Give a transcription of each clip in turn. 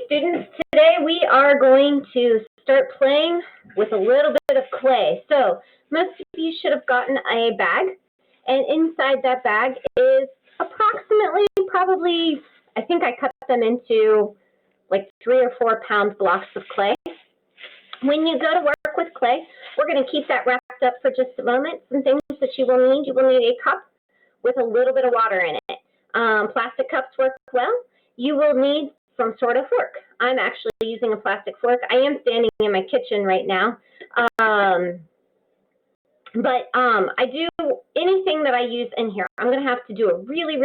students, today we are going to start playing with a little bit of clay. So most of you should have gotten a bag, and inside that bag is approximately, probably, I think I cut them into like 3 or 4 pound blocks of clay. When you go to work with clay, we're going to keep that wrapped up for just a moment. Some things that you will need a cup with a little bit of water in it. Plastic cups work well. You will need some sort of fork. I'm actually using a plastic fork. I am standing in my kitchen right now. I do anything that I use in here, I'm going to have to do a really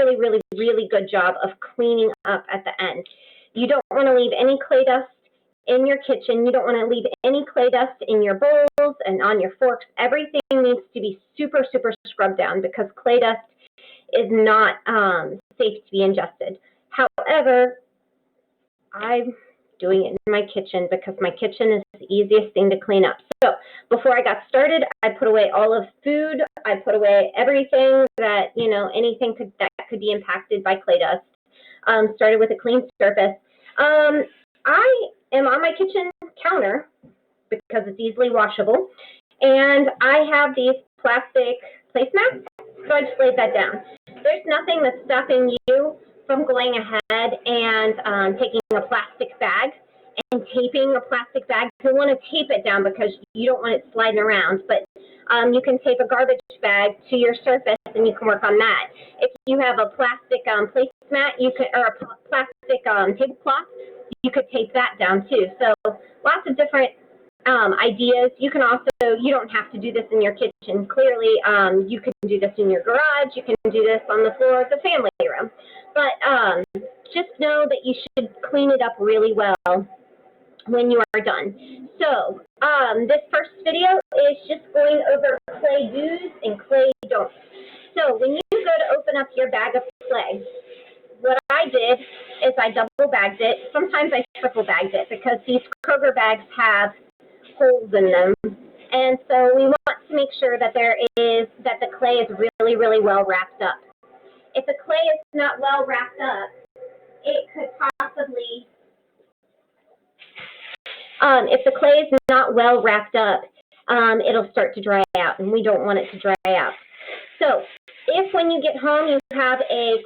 good job of cleaning up at the end. You don't want to leave any clay dust in your kitchen. You don't want to leave any clay dust in your bowls and on your forks. Everything needs to be super scrubbed down because clay dust is not safe to be ingested. However, I'm doing it in my kitchen because my kitchen is the easiest thing to clean up. So before I got started, I put away all of food. I put away everything that, anything that could be impacted by clay dust. Started with a clean surface. I am on my kitchen counter because it's easily washable, and I have these plastic placemats, so I just laid that down. There's nothing that's stopping you from going ahead and taking a plastic bag and taping a plastic bag. You'll want to tape it down because you don't want it sliding around, but you can tape a garbage bag to your surface and you can work on that. If you have a plastic placemat, or a plastic tablecloth, you could tape that down too. So lots of different ideas. You can also, you don't have to do this in your kitchen. Clearly, you can do this in your garage. You can do this on the floor of the family room. But just know that you should clean it up really well when you are done. So this first video is just going over clay do's and clay don'ts. So when you go to open up your bag of clay, what I did is I double bagged it. Sometimes I triple bagged it because these Kroger bags have holes in them, and so we want to make sure that the clay is really well wrapped up. If the clay is not well wrapped up, it could possibly if the clay is not well wrapped up, it'll start to dry out, and we don't want it to dry out. So if when you get home you have a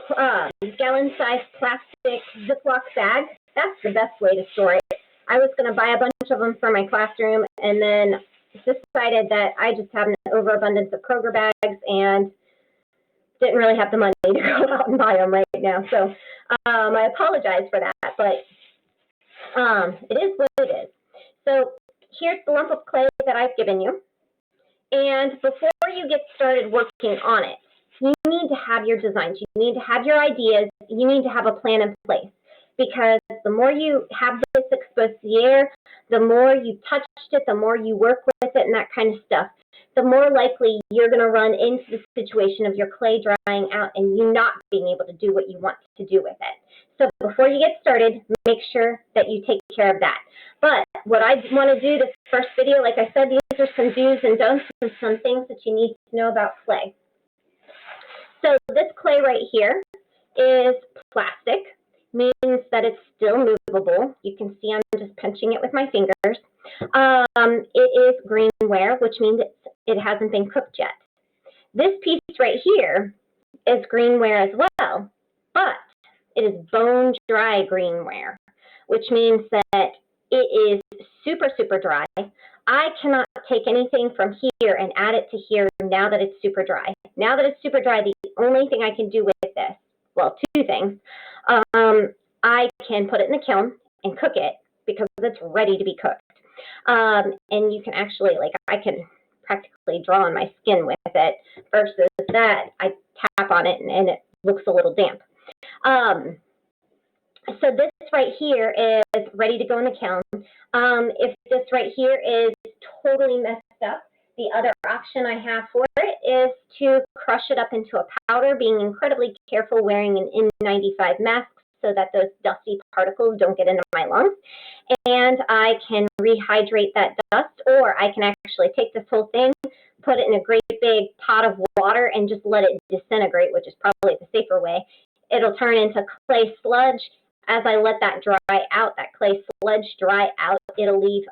gallon-sized plastic Ziploc bag, that's the best way to store it. I was going to buy a bunch of them for my classroom, and then decided that I just have an overabundance of Kroger bags and didn't really have the money to go out and buy them right now. So I apologize for that, but it is what it is. So here's the lump of clay that I've given you. And before you get started working on it, you need to have your designs. You need to have your ideas. You need to have a plan in place. Because the more you have this exposed to the air, the more you touched it, the more you work with it and that kind of stuff, the more likely you're going to run into the situation of your clay drying out and you not being able to do what you want to do with it. So before you get started, make sure that you take care of that. But what I want to do this first video, like I said, these are some do's and don'ts and some things that you need to know about clay. So this clay right here is plastic. Means that it's still movable. You can see I'm just pinching it with my fingers. It is greenware, which means it hasn't been cooked yet. This piece right here is greenware as well, but it is bone dry greenware, which means that it is super dry. I cannot take anything from here and add it to here now that it's super dry. Now that it's super dry, the only thing I can do with this, well, 2 things. I can put it in the kiln and cook it because it's ready to be cooked. And you can actually, I can practically draw on my skin with it versus that I tap on it and it looks a little damp. So this right here is ready to go in the kiln. If this right here is totally messed up, the other option I have for it is to crush it up into a powder, being incredibly careful, wearing an N95 mask so that those dusty particles don't get into my lungs. And I can rehydrate that dust, or I can actually take this whole thing, put it in a great big pot of water and just let it disintegrate, which is probably the safer way. It'll turn into clay sludge. as I let that dry out, that clay sludge dry out, it'll leave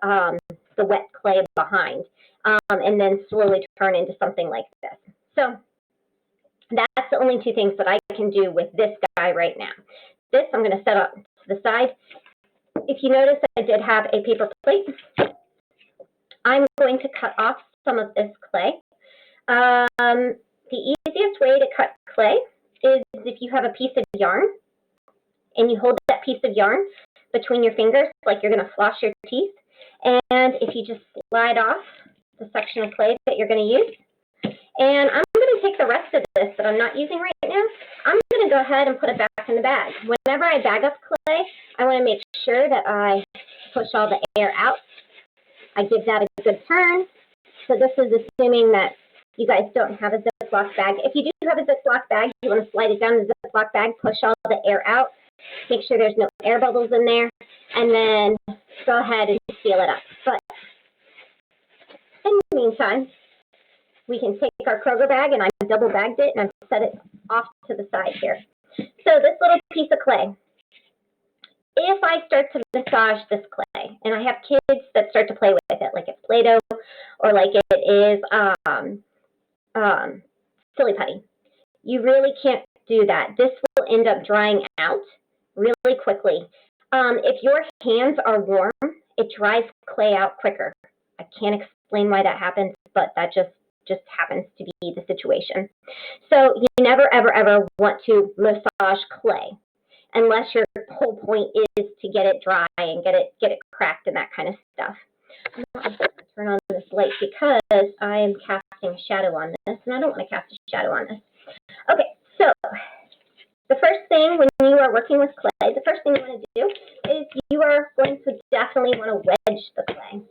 the wet clay behind, and then slowly turn into something like this. So that's the only two things that I can do with this guy right now. This I'm going to set up to the side. If you notice, I did have a paper plate. I'm going to cut off some of this clay. The easiest way to cut clay is if you have a piece of yarn and you hold that piece of yarn between your fingers like you're going to floss your teeth. And if you just slide off the section of clay that you're going to use. And I'm going to take the rest of this that I'm not using right now. I'm going to go ahead and put it back in the bag. Whenever I bag up clay, I want to make sure that I push all the air out. I give that a good turn. So this is assuming that you guys don't have a Ziploc bag. If you do have a Ziploc bag, you want to slide it down the Ziploc bag, push all the air out, make sure there's no air bubbles in there, and then go ahead and seal it up. But in the meantime, we can take our Kroger bag, and I've double bagged it, and I've set it off to the side here. So this little piece of clay, if I start to massage this clay, and I have kids that start to play with it, like it's Play-Doh or like it is silly putty, you really can't do that. This will end up drying out really quickly. If your hands are warm, it dries clay out quicker. I can't explain why that happens, but that just happens to be the situation. So you never, ever, ever want to massage clay unless your whole point is to get it dry and get it cracked and that kind of stuff. I'm going to turn on this light because I am casting a shadow on this, and I don't want to cast a shadow on this. Okay, so the first thing when you are working with clay, the first thing you want to do is you are going to definitely want to wedge the clay.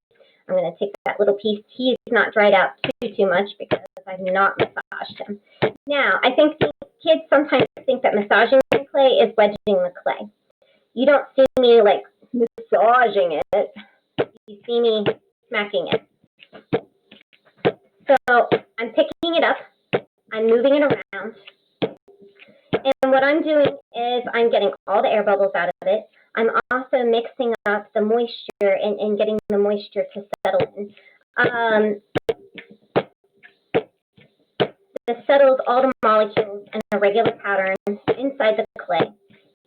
I'm going to take that little piece. He's not dried out too much because I've not massaged him. Now, I think kids sometimes think that massaging the clay is wedging the clay. You don't see me like massaging it. You see me smacking it. So I'm picking it up. I'm moving it around. And what I'm doing is I'm getting all the air bubbles out of it. I'm also mixing up the moisture and getting the moisture to settle in. This settles all the molecules in a regular pattern inside the clay,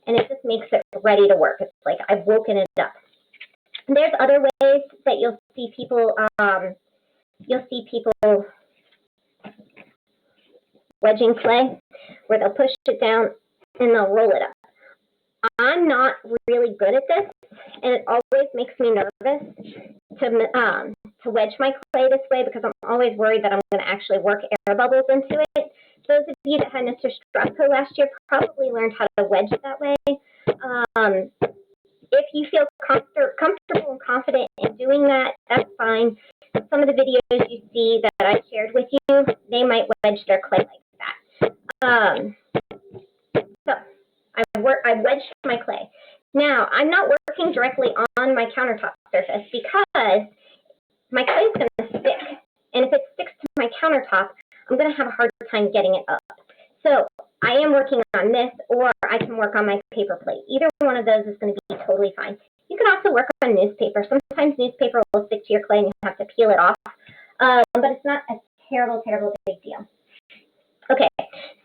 and it just makes it ready to work. It's like I've woken it up. And there's other ways that you'll see people wedging clay, where they'll push it down and they'll roll it up. I'm not really good at this, and it always makes me nervous to wedge my clay this way because I'm always worried that I'm going to actually work air bubbles into it. Those of you that had Mr. Strapko last year probably learned how to wedge it that way. If you feel comfortable and confident in doing that, that's fine. Some of the videos you see that I shared with you, they might wedge their clay like that. So I wedged my clay. Now, I'm not working directly on my countertop surface because my clay is going to stick. And if it sticks to my countertop, I'm going to have a hard time getting it up. So I am working on this, or I can work on my paper plate. Either one of those is going to be totally fine. You can also work on newspaper. Sometimes newspaper will stick to your clay and you have to peel it off. But it's not a terrible, terrible big deal. Okay,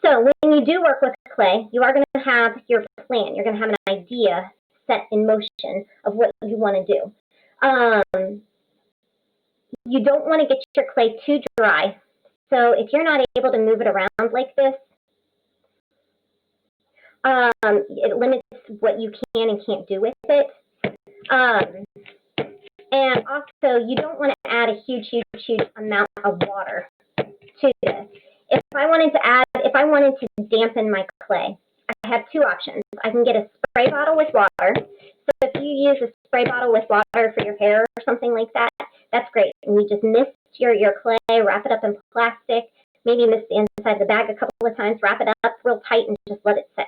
so when you do work with clay, you are going to have your plan. You're going to have an idea set in motion of what you want to do. You don't want to get your clay too dry. So if you're not able to move it around like this, it limits what you can and can't do with it. And also, you don't want to add a huge amount of water to this. If I wanted to dampen my clay, I have two options. I can get a spray bottle with water. So if you use a spray bottle with water for your hair or something like that, that's great. And you just mist your clay, wrap it up in plastic, maybe mist the inside of the bag a couple of times, wrap it up real tight, and just let it sit.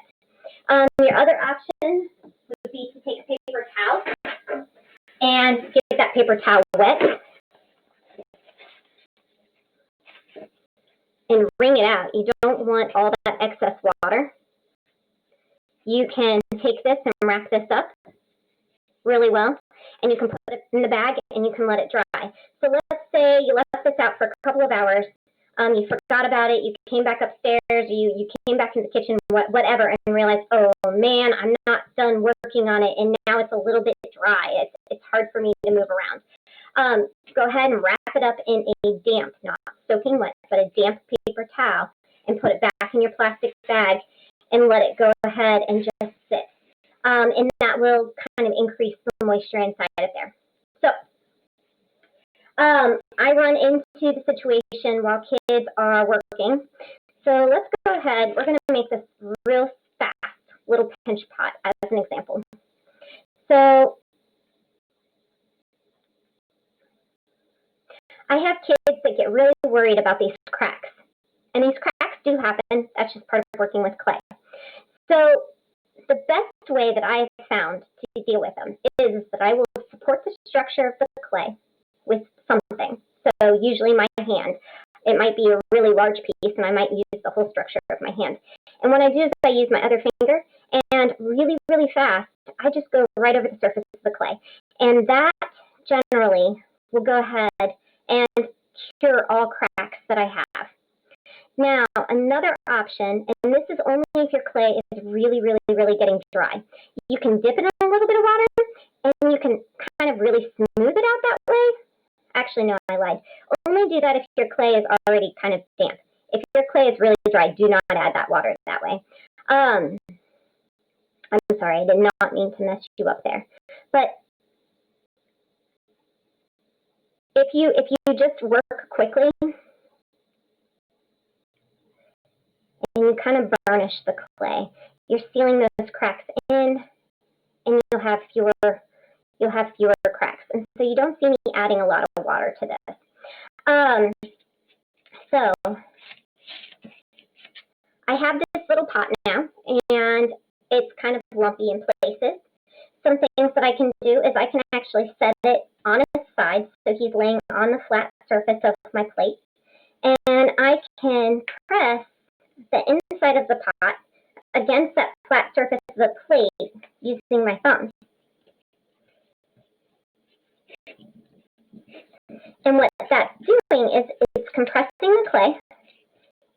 Your other option would be to take a paper towel and get that paper towel wet and wring it out. You don't want all that excess water. you can take this and wrap this up really well, and you can put it in the bag and you can let it dry. So let's say you left this out for a couple of hours, you forgot about it, you came back upstairs, you came back in the kitchen, whatever, and realized, oh man, I'm not done working on it, and now it's a little bit dry. It's hard for me to move around. Go ahead and wrap it up in a damp, not soaking wet, but a damp paper towel, and put it back in your plastic bag and let it go ahead and just sit. And that will kind of increase the moisture inside of there. So I run into the situation while kids are working. So let's go ahead. We're going to make this real fast little pinch pot as an example. So I have kids that get really worried about these cracks. And these cracks do happen. That's just part of working with clay. So the best way that I have found to deal with them is that I will support the structure of the clay with something. So usually my hand. It might be a really large piece, and I might use the whole structure of my hand. And what I do is I use my other finger, and really, really fast, I just go right over the surface of the clay. And that generally will go ahead and cure all cracks that I have. Now, another option, and this is only if your clay is really, really, really getting dry. You can dip it in a little bit of water, and you can kind of really smooth it out that way. Actually, no, I lied. Only do that if your clay is already kind of damp. If your clay is really dry, do not add that water that way. I'm sorry, I did not mean to mess you up there. But if you just work quickly and you kind of burnish the clay, you're sealing those cracks in, and you'll have fewer cracks. And so you don't see me adding a lot of water to this. So I have this little pot now, and it's kind of lumpy in places. Some things that I can do is I can actually set it on its side, so he's laying on the flat surface of my plate, and I can press the inside of the pot against that flat surface of the plate using my thumb. And what that's doing is it's compressing the clay,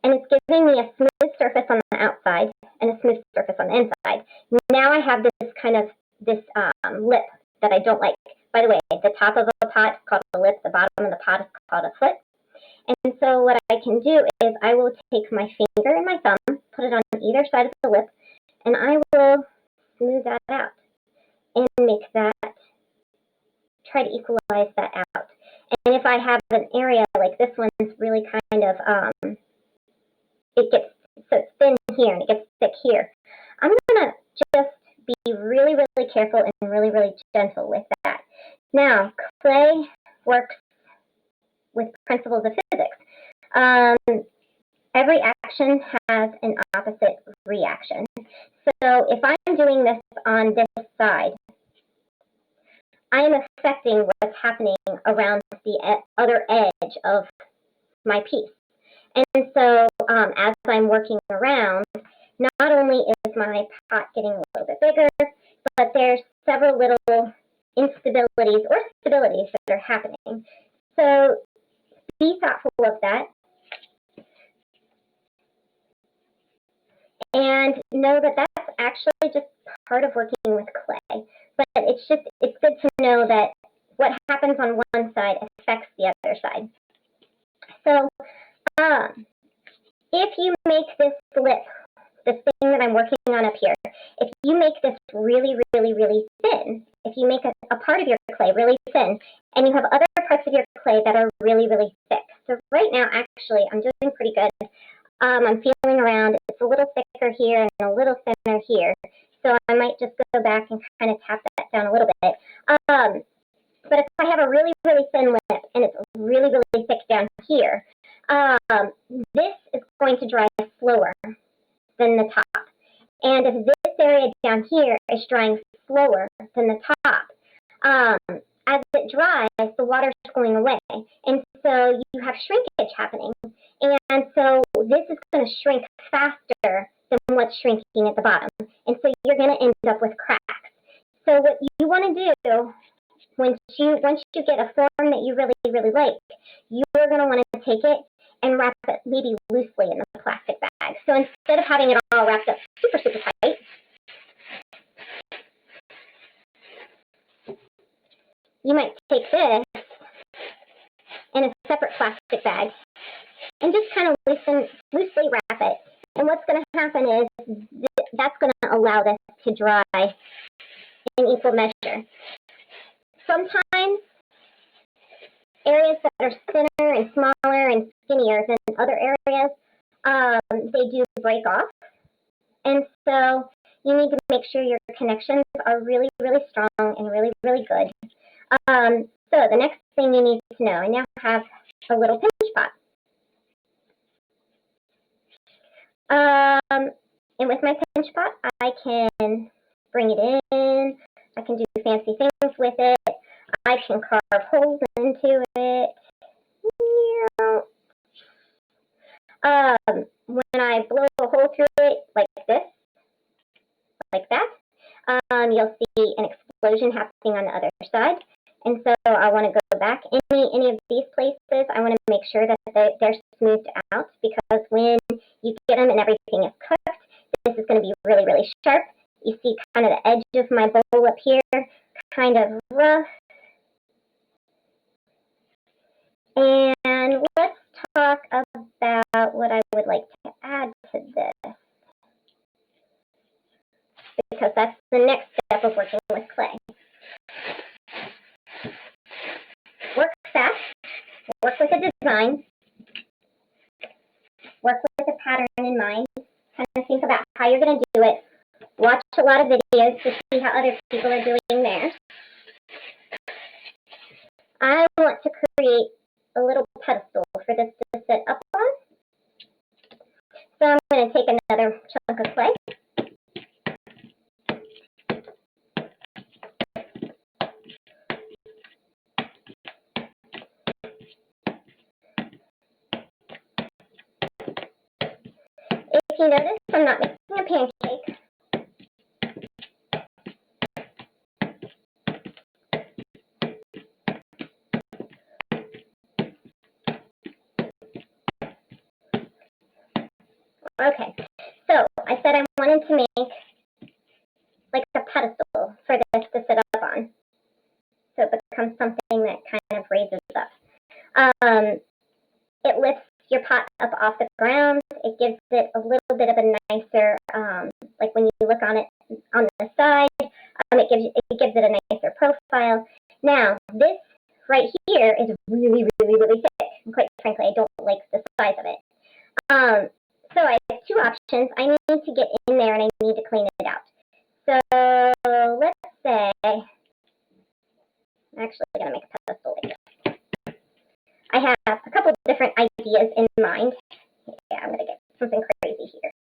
and it's giving me a smooth surface on the outside and a smooth surface on the inside. Now I have this kind of lip that I don't like. By the way, the top of a pot is called a lip, the bottom of the pot is called a foot. And so what I can do is I will take my finger and my thumb, put it on either side of the lip, and I will smooth that out and make that, try to equalize that out. And if I have an area like this one's really kind of, it gets so it's thin here and it gets thick here, I'm going to just be really, really careful and really, really gentle with that. Now, clay works with principles of physics. Every action has an opposite reaction. So if I'm doing this on this side, I am affecting what's happening around the other edge of my piece. And so as I'm working around, not only is my pot getting a little bit bigger, but there's several little instabilities or stabilities that are happening. So be thoughtful of that. And know that that's actually just part of working with clay. But it's good to know that what happens on one side affects the other side. So if you make this lip, this thing that I'm working on up here, if you make this really, really, really thin, if you make a part of your clay really thin, and you have other parts of your clay that are really, really thick. So right now, actually, I'm doing pretty good. I'm feeling around. It's a little thicker here and a little thinner here. So I might just go back and kind of tap that down a little bit. But if I have a really, really thin lip and it's really, really thick down here, this is going to dry slower than the top. And if this area down here is drying slower than the top, as it dries, the water's going away. And so you have shrinkage happening. And so this is going to shrink faster than what's shrinking at the bottom. And so you're going to end up with cracks. So what you want to do, once you get a form that you really, really like, you're going to want to take it and wrap it maybe loosely in the plastic bag. So instead of having it all wrapped up super, super tight, you might take this in a separate plastic bag and just kind of loosely wrap it. And what's going to happen is that's going to allow this to dry in equal measure. Sometimes areas that are thinner and smaller and skinnier than other areas, they do break off. And so you need to make sure your connections are really, really strong and really, really good. So the next thing you need to know, I now have a little pinch pot. And with my pinch pot, I can bring it in. I can do fancy things with it. I can carve holes into it. When I blow a hole through it like this, like that, you'll see an explosion happening on the other side. And so I want to go back. Any of these places, I want to make sure that they're smoothed out, because when you get them and everything is cooked, this is going to be really, really sharp. You see kind of the edge of my bowl up here, kind of rough. And let's talk about what I would like to add to this, because that's the next step of working with clay. Work fast, work with a design, work with a pattern in mind, kind of think about how you're going to do it, watch a lot of videos to see how other people are doing theirs. I want to create a little pedestal for this to sit up on. So I'm going to take another chunk of clay. If you notice, I'm not making a pancake. Okay, so I said I wanted to make like a pedestal for this to sit up on, so it becomes something that kind of raises up. It lifts your pot up off the ground. It gives it a little bit of a nicer, like when you look on it on the side, it gives it a nicer profile. Now, this right here is really, really, really thick. And quite frankly, I don't like the size of it. So I have two options. I need to get in there and I need to clean it out. So let's say, I'm actually going to make a pedestal like this. I have a couple of different ideas in mind. Yeah, I'm going to get something crazy here.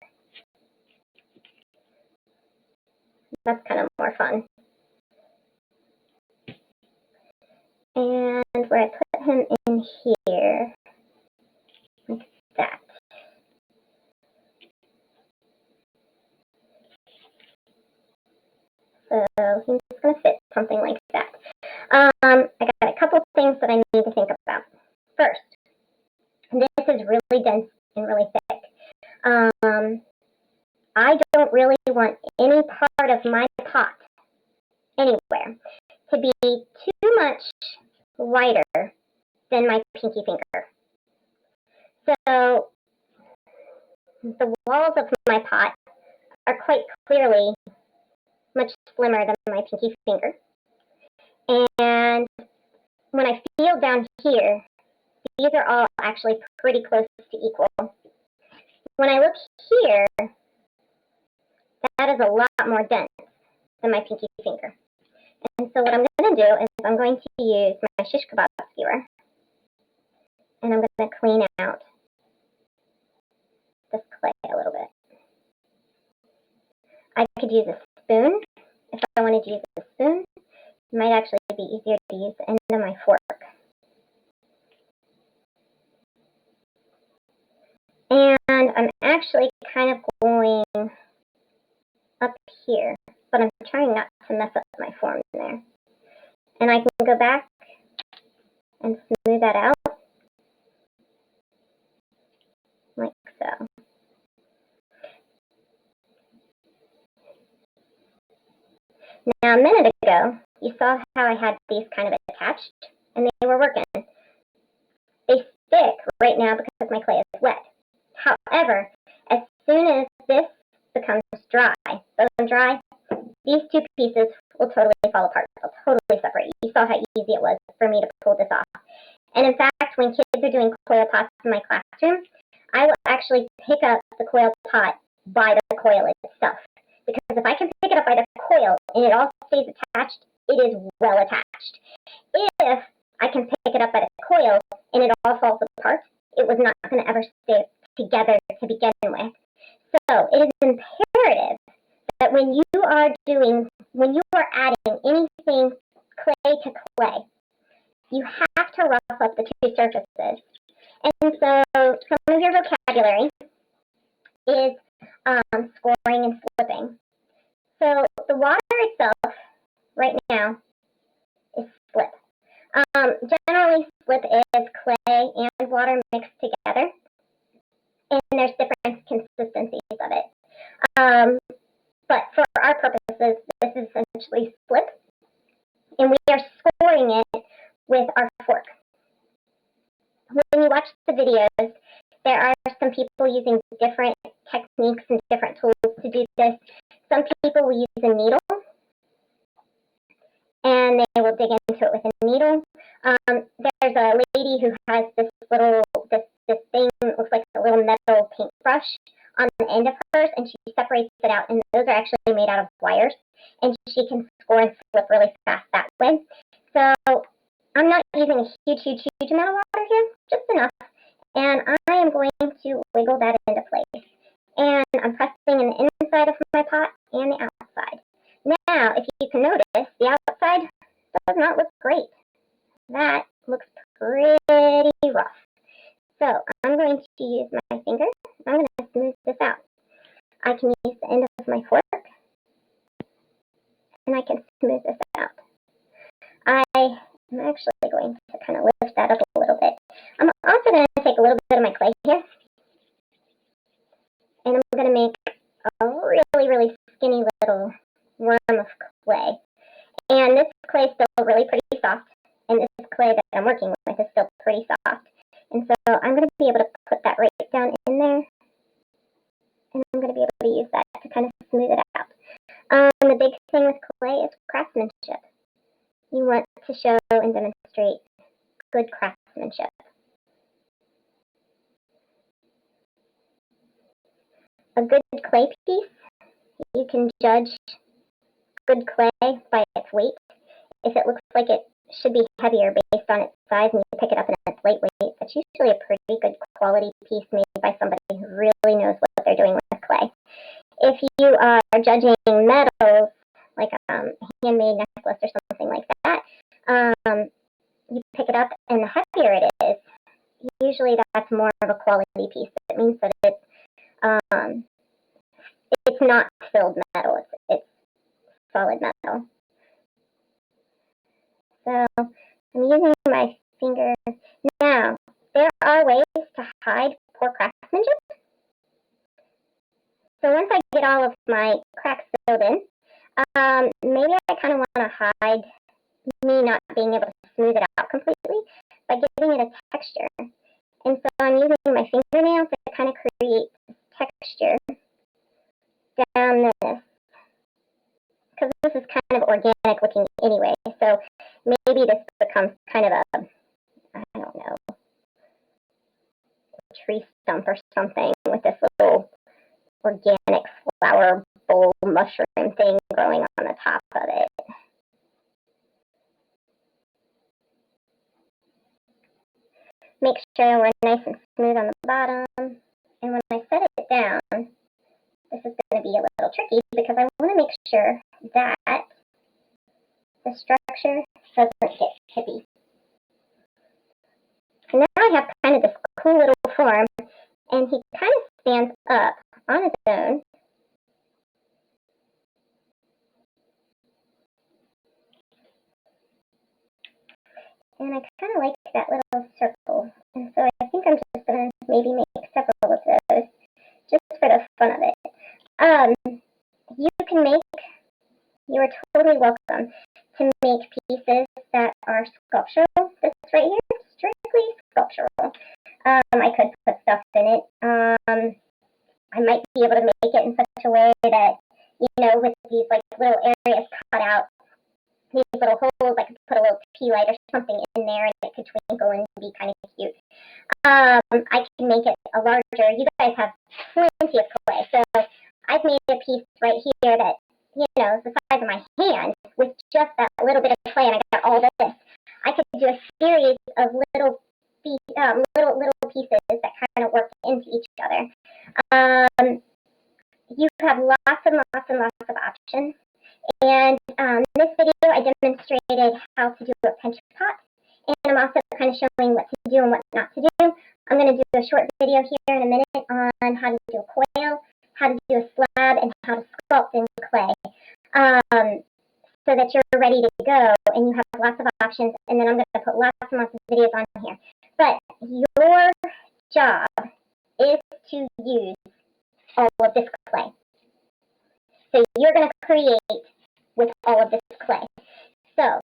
That's kind of more fun. And where I put him in here, like that. So he's going to fit something like that. I got a couple things that I need to think about. First, this is really dense and really thick. I don't really want any part of my pot anywhere to be too much wider than my pinky finger. So the walls of my pot are quite clearly much slimmer than my pinky finger. And when I feel down here, these are all actually pretty close to equal. When I look here, that is a lot more dense than my pinky finger. And so what I'm going to do is I'm going to use my shish kebab skewer, and I'm going to clean out this clay a little bit. I could use a spoon. If I wanted to use a spoon, it might actually be easier to use the end of my fork. And And I'm actually kind of going up here, but I'm trying not to mess up my form there. And I can go back and smooth that out, like so. Now, a minute ago, you saw how I had these kind of attached, and they were working. They stick right now because my clay is wet. However, as soon as this becomes dry, bone dry, these two pieces will totally fall apart. They'll totally separate. You saw how easy it was for me to pull this off. And in fact, when kids are doing coil pots in my classroom, I will actually pick up the coil pot by the coil itself. Because if I can pick it up by the coil and it all stays attached, it is well attached. If I can pick it up by the coil and it all falls apart, it was not going to ever stay together to begin with. So it is imperative that when you are adding anything clay to clay, you have to rough up the two surfaces. And so some of your vocabulary is scoring and flipping. So the water itself right now is slip. Generally, slip is clay and water mixed together, and there's different consistencies of it. But for our purposes, this is essentially slip, and we are scoring it with our fork. When you watch the videos, there are some people using different techniques and different tools to do this. Some people will use a needle, and they will dig into it with a needle. There's a lady who has this thing that looks like a little metal paintbrush on the end of hers, and she separates it out, and those are actually made out of wires, and she can score and flip really fast that way. So I'm not using a huge amount of water here, just enough, and I am going to wiggle that into place. And I'm pressing in the inside of my pot and the outside. Now, if you can notice, the outside does not look great. That looks pretty rough. So I'm going to use my finger. I'm going to smooth this out. I can use the end of my fork, and I can smooth this out. I'm actually going to kind of lift that up a little bit. I'm also going to take a little bit of my clay here, and I'm going to make a really skinny little worm of clay. And this clay is still really pretty soft, and this clay that I'm working with is still pretty soft. And so I'm going to be able to put that right down in there, and I'm going to be able to use that to kind of smooth it out. The big thing with clay is craftsmanship. You want to show and demonstrate good craftsmanship. A good clay piece, you can judge good clay by its weight. If it looks like it should be heavier based on its size and you pick it up and it's lightweight, that's usually a pretty good quality piece made by somebody who really knows what they're doing with clay. If you are judging metals, like a handmade necklace or something like that, you pick it up and the heavier it is, usually that's more of a quality piece. It means that it's not filled metal, it's solid metal. So I'm using my finger. Now, there are ways to hide poor craftsmanship. So once I get all of my cracks filled in, maybe I kind of want to hide me not being able to smooth it out completely by giving it a texture. And so I'm using my fingernails to kind of create texture down this, because this is kind of organic looking anyway. So maybe this becomes kind of a, I don't know, tree stump or something with this little organic flower bowl mushroom thing growing on the top of it. Make sure we're nice and smooth on the bottom. And when I set it down, this is going to be a little tricky because I want to make sure that the structure doesn't get hippie. So now I have kind of this cool little form, and he kind of stands up on its own. And I kind of like that little circle. And so I think I'm just going to maybe make several of those just for the fun of it. You are totally welcome to make pieces that are sculptural. This right here is strictly sculptural. I could put stuff in it. I might be able to make it in such a way that, with these like little areas cut out, these little holes, I could put a little tea light or something in there and it could twinkle and be kind of cute. I can make it a larger. You guys have plenty of clay. So I've made a piece right here that, is the size of my hand with just that little bit of clay, and I got all this. I could do a series of little pieces that kind of work into each other. You have lots and lots of options. And in this video, I demonstrated how to do a pinch pot, and I'm also kind of showing what to do and what not to do. I'm going to do a short video here in a minute on how to do a coil, how to do a slab, and how to sculpt in clay, so that you're ready to go and you have lots of options. And then I'm going to put lots and lots of videos on here. But your job is to use all of this clay. So you're going to create with all of this clay. So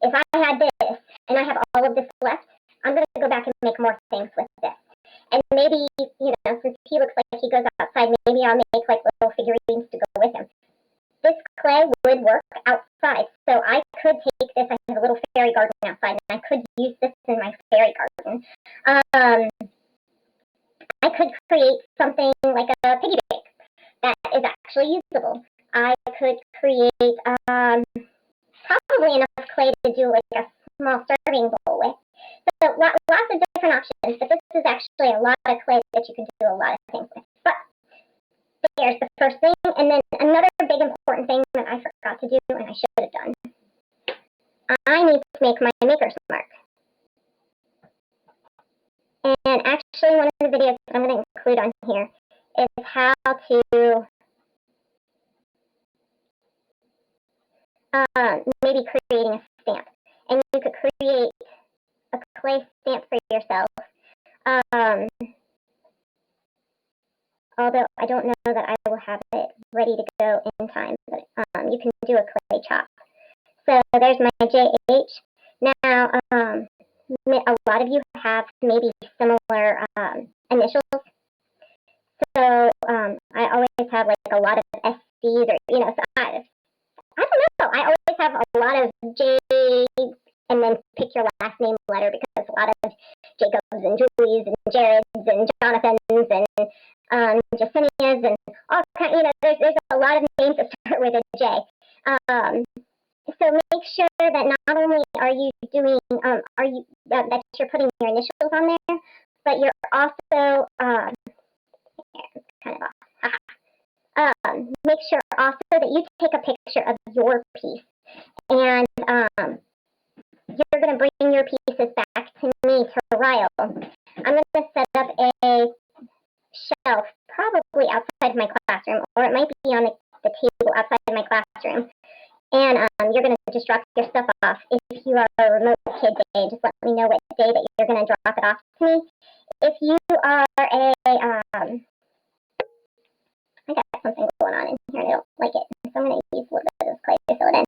if I had this and I have all of this left, I'm going to go back and make more things with this. And maybe, since he looks like he goes outside, maybe I'll make like little figurines to go with him. This clay would work outside. So I could take this, I have a little fairy garden outside, and I could use this in my fairy garden. I could create something like a piggy bank that is actually usable. I could create probably enough clay to do like a small serving bowl with. So lots of different options, but this is actually a lot of clay that you can do a lot of things with. But there's the first thing, and then another big important thing that I forgot to do and I should have done. I need to make my maker's mark. And actually one of the videos that I'm going to include on here is how to maybe creating a stamp. And you could create a clay stamp for yourself. Although I don't know that I will have it ready to go in time, but you can do a clay chop. So there's my JH. Now, a lot of you have maybe similar initials. So I always have like a lot of SCs, or so I don't know. I always have a lot of J's, and then pick your last name letter, because a lot of Jacobs and Julies and Jareds and Jonathans and Jasinias and all kind. There's a lot of names that start with a J. So make sure that not only are you doing that you're putting your initials on there, but you're also kind of off. Make sure also that you take a picture of your piece, and you're going to bring your pieces back to me, to Ryle. I'm going to set up a shelf probably outside my classroom, or it might be on the table outside my classroom. And you're going to just drop your stuff off. If you are a remote kid day, just let me know what day that you're going to drop it off to me. If you are I got something going on in here and I don't like it, so I'm going to use a little bit of this clay to fill it in.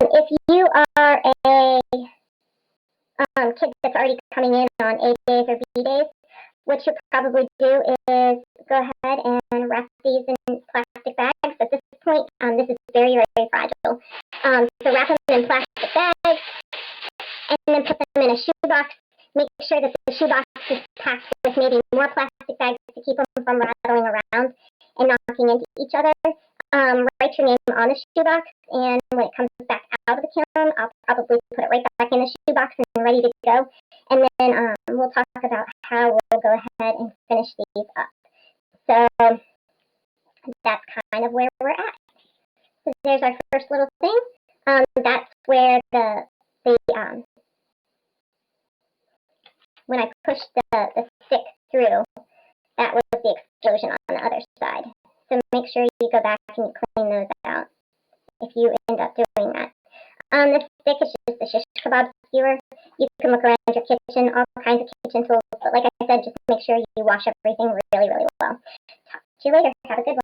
If you are a kid that's already coming in on A days or B days, what you'll probably do is go ahead and wrap these in plastic bags. At this point, this is very, very fragile. So wrap them in plastic bags and then put them in a shoebox. Make sure that the shoebox is packed with maybe more plastic bags to keep them from rattling around and knocking into each other. Write your name on the shoebox, and when it comes back out of the kiln, I'll probably put it right back in the shoebox and ready to go. And then we'll talk about how we'll go ahead and finish these up. So that's kind of where we're at. So there's our first little thing. That's where when I push the stick through, That was the explosion on the other side. So make sure you go back and you clean those out if you end up doing that. The stick is just a shish kebab skewer. You can look around your kitchen, all kinds of kitchen tools, but like I said, just make sure you wash everything really, really well. Talk to you later. Have a good one.